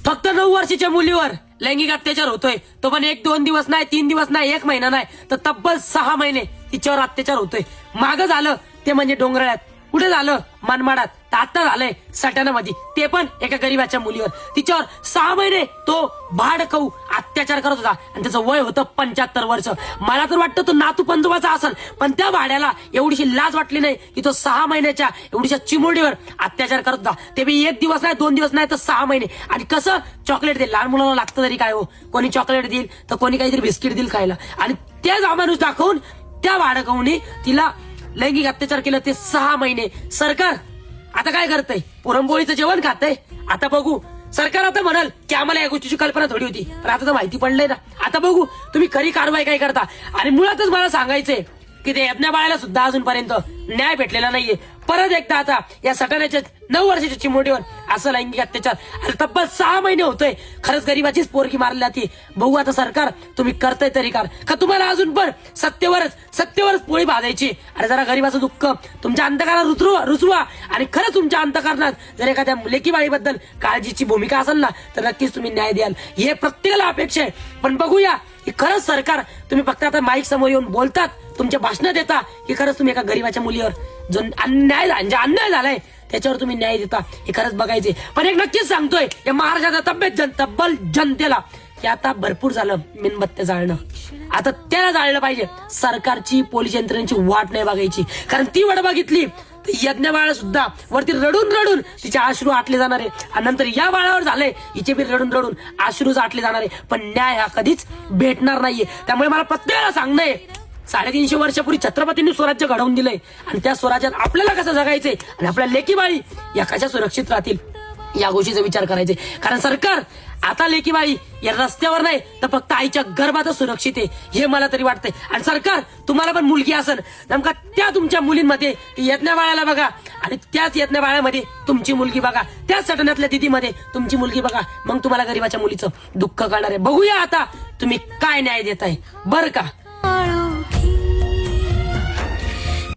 फक्त 9 वर्षाच्या मुलीवर लैंगिक अत्याचार होतोय, तो पण 1-2 दिवस नाही, 3 दिवस नाही, 1 महिना नाही, तर तब्बल 6 महिने तिच्यावर अत्याचार होतोय. मागं झालं ते म्हणजे डोंगराळ्यात, कुठे झालं मनमाडात, तर आता झालंय सटाणामध्ये, ते पण एका गरीबाच्या मुलीवर. तिच्यावर 6 महिने तो भाडखाऊ अत्याचार करत होता आणि त्याचं वय होतं 75 वर्ष. मला तर वाटतं तो नातू पंजोबाचा असेल, पण त्या भाड्याला एवढीशी लाज वाटली नाही की तो 6 महिन्याच्या एवढीशा चिमुरडीवर अत्याचार करत होता. ते बी 1 दिवस नाही, 2 दिवस नाही, तर 6 महिने. आणि कसं चॉकलेट देईल लहान मुलाला, लागतं तरी काय हो, कोणी चॉकलेट देईल तर कोणी काहीतरी बिस्किट देईल खायला. आणि तेच अमानुष दाखवून त्या भाडखाऊने तिला लैंगिक अत्याचार केलं, ते 6 महिने. सरकार आता काय करतंय? पुरणपोळीचं जेवण खातंय. आता बघू, सरकार आता म्हणाल की आम्हाला या गोष्टीची कल्पना थोडी होती, पण आता तर माहिती पडलंय ना. आता बघू तुम्ही खरी कारवाई काय करता. आणि मुळातच मला सांगायचंय की ते यज्ञ बाळाला सुद्धा अजूनपर्यंत न्याय भेटलेला नाहीये. परत एकदा आता या सटाण्याच्या 9 वर्षाच्या चिमुरडीवर असं लैंगिक अत्याचार, आणि तब्बल 6 महिने होतोय. खरंच गरीबाचीच पोरगी मारली जाते. बघू आता सरकार तुम्ही करताय तरी का तुम्हाला अजून पण सत्तेवरच पोळी भाजायची. आणि जरा गरीबाचं दुःख तुमच्या अंतकारात रुचवा. आणि खरंच तुमच्या अंतकरणात जर एखाद्या लेकीबाळीबद्दल काळजीची भूमिका असेल ना, तर नक्कीच तुम्ही न्याय द्याल. हे प्रत्येकाला अपेक्षा आहे. पण बघूया की खरंच सरकार तुम्ही फक्त आता माईक समोर येऊन बोलतात, तुमच्या भाषणात देता की खरंच तुम्ही एका गरीबाच्या मुलीवर जो अन्याय झालाय त्याच्यावर तुम्ही न्याय देता, हे खरंच बघायचे. पण एक नक्कीच सांगतोय या महाराष्ट्राचा तब्बल जनतेला की आता भरपूर झालं मेणबत्त्या जाळणं. आता त्याला जाळलं पाहिजे. सरकारची पोलीस यंत्रणेची वाट नाही बघायची, कारण ती वाट बघितली तर यज्ञ बाळा सुद्धा वरती रडून तिचे अश्रू आटले जाणार आहे. आणि नंतर या बाळावर झालंय हिचे बी रडून अश्रूच आटले जाणार आहे. पण न्याय हा कधीच भेटणार नाहीये. त्यामुळे मला प्रत्येकाला सांगणं आहे, 350 वर्षापूर्वी छत्रपतींनी स्वराज्य घडवून दिलंय, आणि त्या स्वराज्यात आपल्याला कसं जगायचंय आणि आपल्या लेकीबाळी या कशा सुरक्षित राहतील या गोष्टीचा विचार करायचे. कारण सरकार आता लेकीबाळी या रस्त्यावर नाही तर फक्त आईच्या गर्भातच सुरक्षित आहे, हे मला तरी वाटतंय. आणि सरकार तुम्हाला पण मुलगी असेल, नेमका त्या तुमच्या मुलींमध्ये यज्ञ बाळाला बघा, आणि त्याच यज्ञ बाळामध्ये तुमची मुलगी बघा, त्याच सटण्यातल्या दिदीमध्ये तुमची मुलगी बघा. मग तुम्हाला गरीबाच्या मुलीचं दुःख कळणार आहे. बघूया आता तुम्ही काय न्याय देताय, बरं का.